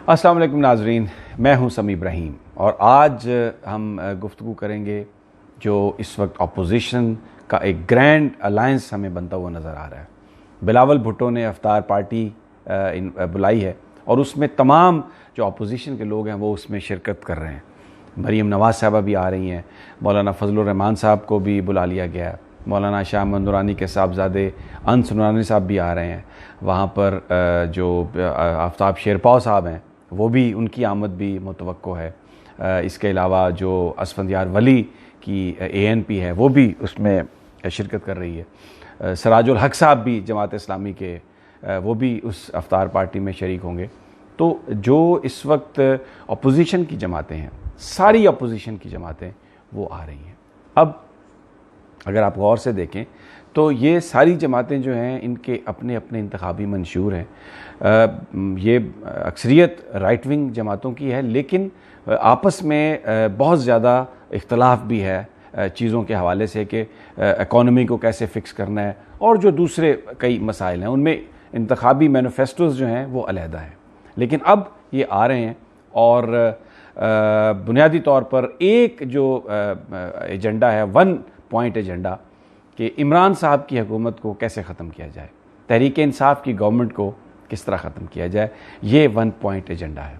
अस्सलाम वालेकुम नाजरीन, मैं हूं समी इब्राहिम और आज हम गुफ्तगू करेंगे जो इस वक्त अपोजिशन का एक ग्रैंड अलायंस हमें बनता हुआ नज़र आ रहा है। बिलावल भुट्टो ने अफ्तार पार्टी बुलाई है और उसमें तमाम जो अपोजिशन के लोग हैं वो उसमें शिरकत कर रहे हैं। मरीम नवाज़ साहबा भी आ रही हैं, मौलाना फजलुर रहमान साहब को भी बुला लिया गया है, मौलाना शाह अहमद नूरानी के साहबजादे अंस नूरानी साहब भी आ रहे हैं। वहाँ पर जो आफ्ताब शेरपाव साहब हैं वो भी, उनकी आमद भी मुतवक्को है। इसके अलावा जो असफंदियार वली की ANP है वो भी उसमें शिरकत कर रही है। सराजुल हक साहब भी जमात इस्लामी के वो भी उस अफ्तार पार्टी में शरीक होंगे। तो जो इस वक्त अपोजिशन की जमातें हैं, सारी अपोजिशन की जमातें वो आ रही हैं। अब अगर आप गौर से देखें तो ये सारी जमातें जो हैं इनके अपने अपने इंतखाबी मंशूर हैं। ये अक्सरियत राइट विंग जमातों की है, लेकिन आपस में बहुत ज़्यादा इख्तलाफ भी है चीज़ों के हवाले से कि इकॉनमी को कैसे फ़िक्स करना है और जो दूसरे कई मसाइल हैं उनमें इंतखाबी मैनिफेस्टोज़ जो हैं वो अलहदा हैं। लेकिन अब ये आ रहे हैं और बुनियादी तौर पर एक जो एजेंडा है, 1 पॉइंट एजेंडा, कि इमरान साहब की हुकूमत को कैसे ख़त्म किया जाए, तहरीक इंसाफ की गवर्नमेंट को किस तरह ख़त्म किया जाए, ये 1 पॉइंट एजेंडा है।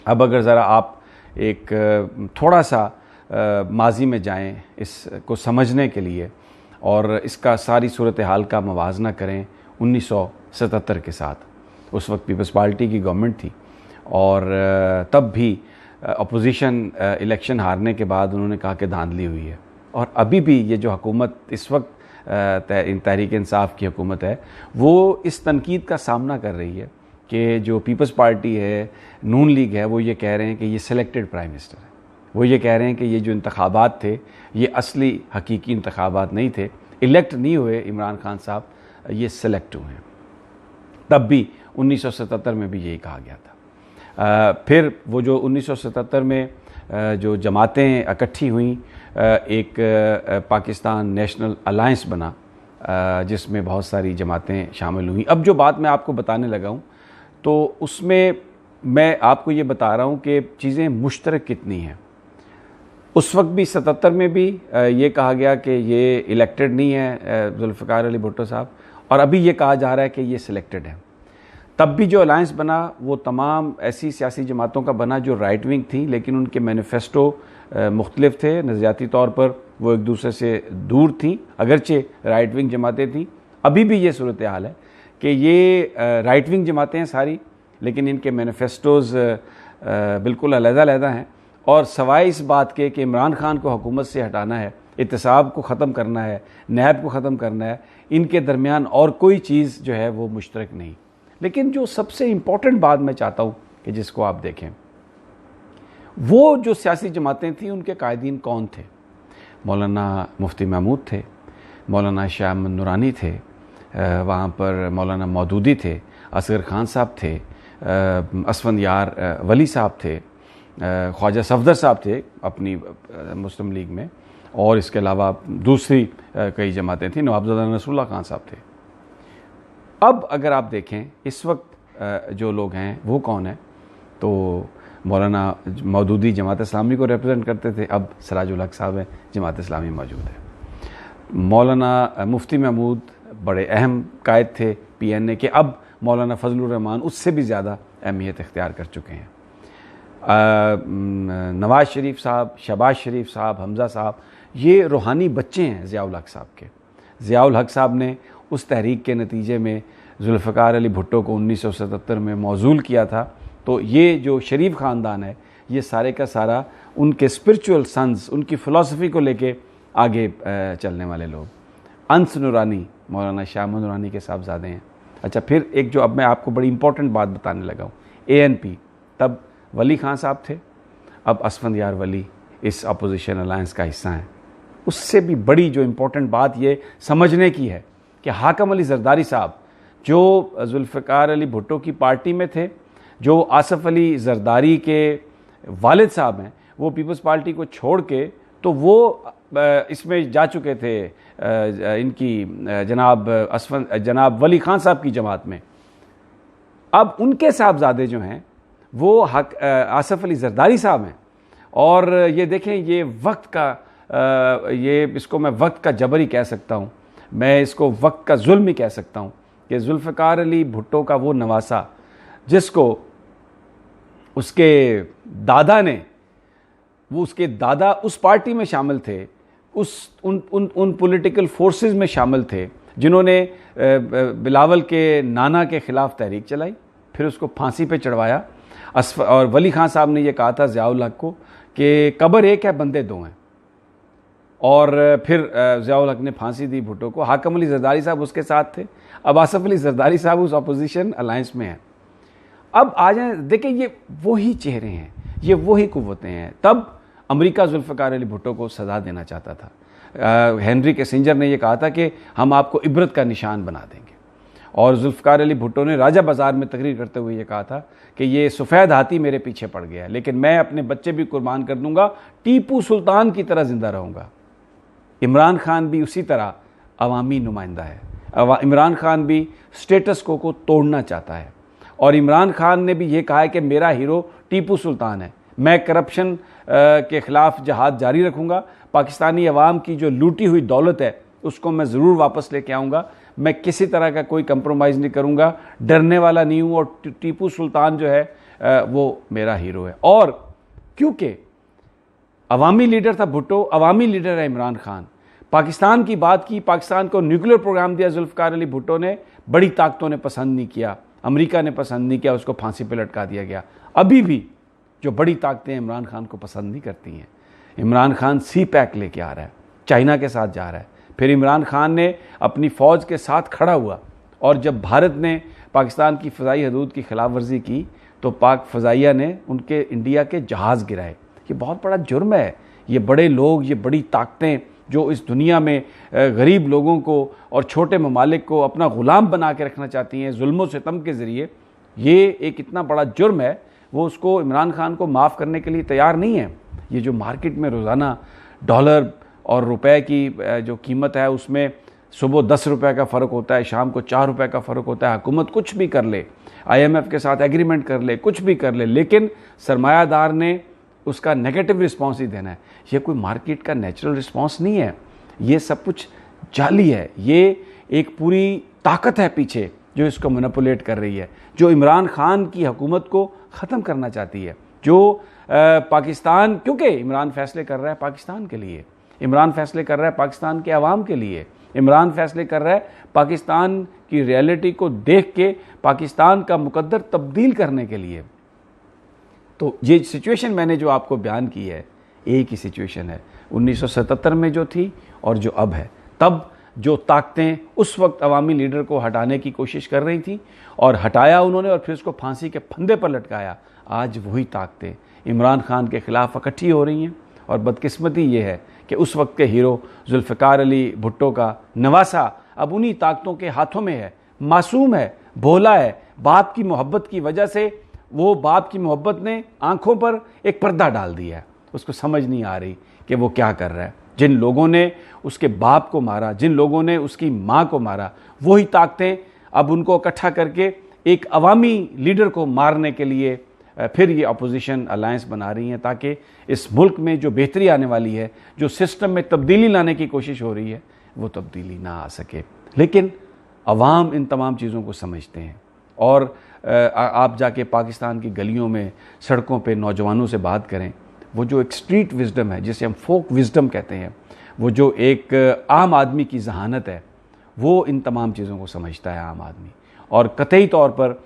अब अगर ज़रा आप एक थोड़ा सा माजी में जाएं इसको समझने के लिए और इसका सारी सूरत हाल का मवाजना करें 1977 के साथ। उस वक्त पीपल्स पार्टी की गवर्नमेंट थी और तब भी अपोजिशन इलेक्शन हारने के बाद उन्होंने कहा कि धांधली हुई है। और अभी भी ये जो हुकूमत इस वक्त तहरीक इंसाफ की हुकूमत है वो इस तनकीद का सामना कर रही है कि जो पीपल्स पार्टी है, नून लीग है, वो ये कह रहे हैं कि ये सिलेक्टेड प्राइम मिनिस्टर है। वो ये कह रहे हैं कि ये जो इंतखाबात थे ये असली हकीकी इंतखाबात नहीं थे, इलेक्ट नहीं हुए इमरान खान साहब, ये सिलेक्ट हुए हैं। तब भी 1977 में भी यही कहा गया था। फिर वो जो 1977 में जो जमातें इकट्ठी हुई, एक पाकिस्तान नेशनल अलायंस बना जिसमें बहुत सारी जमातें शामिल हुई। अब जो बात मैं आपको बताने लगा हूँ तो उसमें मैं आपको ये बता रहा हूँ कि चीज़ें मुश्तरक कितनी हैं। उस वक्त भी 77 में भी ये कहा गया कि ये इलेक्टेड नहीं है जुल्फ़िकार अली भुट्टो साहब, और अभी ये कहा जा रहा है कि ये सिलेक्टेड है। तब भी जो अलायंस बना वो तमाम ऐसी सियासी जमातों का बना जो राइट विंग थी, लेकिन उनके मैनिफेस्टो मुख्तलिफ थे, नज़रियाती तौर पर वो एक दूसरे से दूर थी, अगरचे राइट विंग जमातें थी। अभी भी ये सूरत हाल है कि ये राइट विंग जमातें हैं सारी, लेकिन इनके मैनिफेस्टोज़ बिल्कुल अलग-अलग हैं। और सवाए इस बात के कि इमरान खान को हुकूमत से हटाना है, इत्तेसाब को ख़त्म करना है, नैब को ख़त्म करना है, इनके दरमियान और कोई चीज़ जो है वो मुश्तरक नहीं। लेकिन जो सबसे इम्पॉर्टेंट बात मैं चाहता हूँ कि जिसको आप देखें, वो जो सियासी जमातें थीं उनके कायदीन कौन थे। मौलाना मुफ्ती महमूद थे, मौलाना शाह अहमद नूरानी थे, वहाँ पर मौलाना मौदूदी थे, असगर खान साहब थे, असफंदियार वली साहब थे, ख्वाजा सफदर साहब थे अपनी मुस्लिम लीग में, और इसके अलावा दूसरी कई जमातें थीं, नवाबजादा नसरुल्लाह खान साहब थे। अब अगर आप देखें इस वक्त जो लोग हैं वो कौन है, तो मौलाना मौदूदी जमात इस्लामी को रिप्रेजेंट करते थे, अब सराजुल हक साहब हैं, जमात इस्लामी मौजूद है। मौलाना मुफ्ती महमूद बड़े अहम कायद थे PNA के, अब मौलाना फजलुर रहमान उससे भी ज़्यादा अहमियत इख्तियार कर चुके हैं। नवाज़ शरीफ साहब, शहबाज शरीफ साहब, हमज़ा साहब, ये रूहानी बच्चे हैं ज़ियाउल हक साहब के। ज़ियाउल हक साहब ने उस तहरीक के नतीजे में जुल्फ़िकार अली भुट्टो को 1977 में मौजूल किया था। तो ये जो शरीफ ख़ानदान है ये सारे का सारा उनके स्पिरिचुअल सन्स, उनकी फ़िलासफ़ी को लेके आगे चलने वाले लोग। अंस नूरानी मौलाना शाह अहमद नूरानी के साहबजादे हैं। अच्छा, फिर एक जो अब मैं आपको बड़ी इंपॉर्टेंट बात बताने लगा हूँ, ANP, तब वली खान साहब थे, अब असफंदियार वली इस अपोजिशन अलायंस का हिस्सा हैं। उससे भी बड़ी जो इम्पोर्टेंट बात ये समझने की है कि हाकम अली जरदारी साहब जो जुल्फ़िकार अली भुट्टो की पार्टी में थे, जो आसफ़ अली जरदारी के वालिद साहब हैं, वो पीपल्स पार्टी को छोड़ के तो वो इसमें जा चुके थे इनकी जनाब वली खान साहब की जमात में। अब उनके साहबजादे जो हैं वो आसिफ अली जरदारी साहब हैं। और ये देखें, ये वक्त का इसको मैं वक्त का जबर ही कह सकता हूँ, मैं इसको वक्त का जुल्म ही कह सकता हूँ कि जुल्फ़िकार अली भुट्टो का वो नवासा जिसको उसके दादा ने, वो उसके दादा उस पार्टी में शामिल थे, उन पॉलिटिकल फोर्सेस में शामिल थे जिन्होंने बिलावल के नाना के ख़िलाफ़ तहरीक चलाई, फिर उसको फांसी पे चढ़वाया। और वली खान साहब ने ये कहा था ज़ियाउल हक को कि कब्र एक है, बंदे दो हैं। और फिर ज़ियाउल हक ने फांसी दी भुट्टो को। हाकिम अली जरदारी साहब उसके साथ थे। अब आसिफ अली जरदारी साहब उस अपोजिशन अलायंस में हैं। अब आ जाए, देखें, ये वही चेहरे हैं, ये वही कुव्वतें हैं। तब अमेरिका जुल्फ़िकार अली भुट्टो को सज़ा देना चाहता था। हेनरी किसिंजर ने यह कहा था कि हम आपको इबरत का निशान बना देंगे। और जुल्फ़िकार अली भुट्टो ने राजा बाज़ार में तकरीर करते हुए ये कहा था कि ये सफ़ेद हाथी मेरे पीछे पड़ गया, लेकिन मैं अपने बच्चे भी कुर्बान कर दूंगा, टीपू सुल्तान की तरह ज़िंदा रहूँगा। इमरान खान भी उसी तरह अवामी नुमाइंदा है। इमरान खान भी स्टेटस को तोड़ना चाहता है। और इमरान खान ने भी ये कहा है कि मेरा हीरो टीपू सुल्तान है, मैं करप्शन के ख़िलाफ़ जहाद जारी रखूँगा, पाकिस्तानी अवाम की जो लूटी हुई दौलत है उसको मैं ज़रूर वापस लेके आऊँगा, मैं किसी तरह का कोई कंप्रोमाइज़ नहीं करूँगा, डरने वाला नहीं हूँ। और टीपू सुल्तान जो है वो मेरा हीरो है। और क्योंकि अवामी लीडर था भुट्टो, अवामी लीडर है इमरान खान। पाकिस्तान की बात की, पाकिस्तान को न्यूक्लियर प्रोग्राम दिया जुल्फ़िकार अली भुट्टो ने, बड़ी ताकतों ने पसंद नहीं किया, अमेरिका ने पसंद नहीं किया, उसको फांसी पे लटका दिया गया। अभी भी जो बड़ी ताकतें इमरान खान को पसंद नहीं करती हैं। इमरान खान सी पैक लेके आ रहा है, चाइना के साथ जा रहा है। फिर इमरान खान ने अपनी फ़ौज के साथ खड़ा हुआ, और जब भारत ने पाकिस्तान की फ़ज़ाई हदूद की खिलाफ वर्जी की तो पाक फ़ज़ाइया ने उनके इंडिया के जहाज़ गिराए। ये बहुत बड़ा जुर्म है। ये बड़े लोग, ये बड़ी ताकतें जो इस दुनिया में गरीब लोगों को और छोटे ममालिक को अपना ग़ुलाम बना के रखना चाहती हैं जुल्म सितम के ज़रिए, ये एक इतना बड़ा जुर्म है, वो उसको इमरान खान को माफ़ करने के लिए तैयार नहीं है। ये जो मार्केट में रोज़ाना डॉलर और रुपए की जो कीमत है उसमें सुबह 10 रुपए का फ़र्क होता है, शाम को 4 रुपए का फ़र्क होता है। हुकूमत कुछ भी कर ले, IMF के साथ एग्रीमेंट कर ले, कुछ भी कर ले, लेकिन सरमायादार ने उसका नेगेटिव रिस्पॉन्स ही देना है। ये कोई मार्केट का नेचुरल रिस्पॉन्स नहीं है, ये सब कुछ जाली है। ये एक पूरी ताकत है पीछे जो इसको मैनिपुलेट कर रही है, जो इमरान खान की हुकूमत को ख़त्म करना चाहती है। जो पाकिस्तान, क्योंकि इमरान फैसले कर रहा है पाकिस्तान के लिए, इमरान फैसले कर रहा है पाकिस्तान के अवाम के लिए, इमरान फैसले कर रहा है पाकिस्तान की रियलिटी को देख के पाकिस्तान का मुकद्दर तब्दील करने के लिए। तो ये सिचुएशन मैंने जो आपको बयान की है, एक ही सिचुएशन है 1977 में जो थी और जो अब है। तब जो ताकतें उस वक्त अवामी लीडर को हटाने की कोशिश कर रही थी और हटाया उन्होंने, और फिर उसको फांसी के फंदे पर लटकाया। आज वही ताकतें इमरान खान के ख़िलाफ़ इकट्ठी हो रही हैं। और बदकिस्मती ये है कि उस वक्त के हीरो जुल्फ़िकार अली भुट्टो का नवासा अब उन्हीं ताकतों के हाथों में है। मासूम है, भोला है, बाप की मोहब्बत की वजह से वो बाप की मोहब्बत ने आंखों पर एक पर्दा डाल दिया है। उसको समझ नहीं आ रही कि वो क्या कर रहा है। जिन लोगों ने उसके बाप को मारा, जिन लोगों ने उसकी माँ को मारा, वही ताकतें अब उनको इकट्ठा करके एक अवामी लीडर को मारने के लिए फिर ये अपोजिशन अलायंस बना रही हैं, ताकि इस मुल्क में जो बेहतरी आने वाली है, जो सिस्टम में तब्दीली लाने की कोशिश हो रही है, वो तब्दीली ना आ सके। लेकिन अवाम इन तमाम चीज़ों को समझते हैं। और आप जाके पाकिस्तान की गलियों में, सड़कों पे नौजवानों से बात करें, वो जो एक स्ट्रीट विजडम है, जिसे हम फोक विजडम कहते हैं, वो जो एक आम आदमी की जहानत है, वो इन तमाम चीज़ों को समझता है आम आदमी। और कतई तौर पर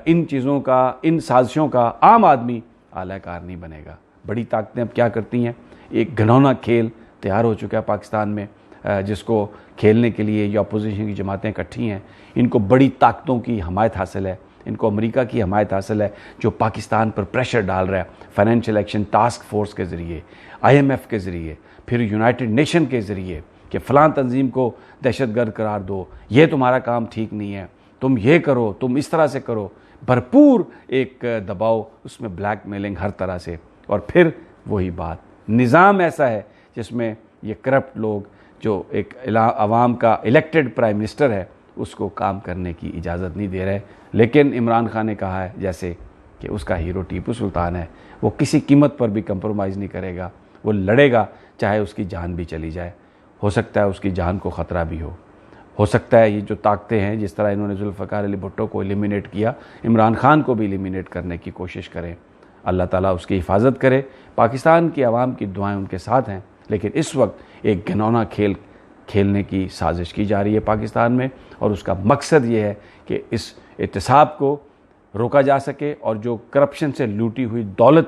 इन चीज़ों का, इन साजिशों का आम आदमी आलाकार नहीं बनेगा। बड़ी ताकतें अब क्या करती हैं, एक घिनौना खेल तैयार हो चुका है पाकिस्तान में, जिसको खेलने के लिए ये अपोजिशन की जमातें इकट्ठी हैं। इनको बड़ी ताकतों की हमायत हासिल है, इनको अमेरिका की हमायत हासिल है, जो पाकिस्तान पर प्रेशर डाल रहा है फाइनेंशियल एक्शन टास्क फोर्स के ज़रिए, IMF के ज़रिए, फिर यूनाइटेड नेशन के ज़रिए कि फ़लाँ तंजीम को दहशतगर्द करार दो, ये तुम्हारा काम ठीक नहीं है, तुम ये करो, तुम इस तरह से करो। भरपूर एक दबाव, उसमें ब्लैकमेलिंग हर तरह से। और फिर वही बात, निज़ाम ऐसा है जिसमें ये करप्ट लोग, जो एक अवाम का इलेक्टेड प्राइम मिनिस्टर है, उसको काम करने की इजाज़त नहीं दे रहे। लेकिन इमरान खान ने कहा है जैसे कि उसका हीरो टीपू सुल्तान है, वो किसी कीमत पर भी कंप्रोमाइज़ नहीं करेगा, वो लड़ेगा चाहे उसकी जान भी चली जाए। हो सकता है उसकी जान को ख़तरा भी हो सकता है ये जो ताकतें हैं, जिस तरह इन्होंने जुल्फ़िकार अली भुट्टो को एलिमिनेट किया, इमरान खान को भी एलिमिनेट करने की कोशिश करें। अल्लाह ताला उसकी हिफाजत करे। पाकिस्तान की आवाम की दुआएं उनके साथ हैं, लेकिन इस वक्त एक घिनौना खेल खेलने की साजिश की जा रही है पाकिस्तान में, और उसका मकसद ये है कि इस एहतसाब को रोका जा सके और जो करप्शन से लूटी हुई दौलत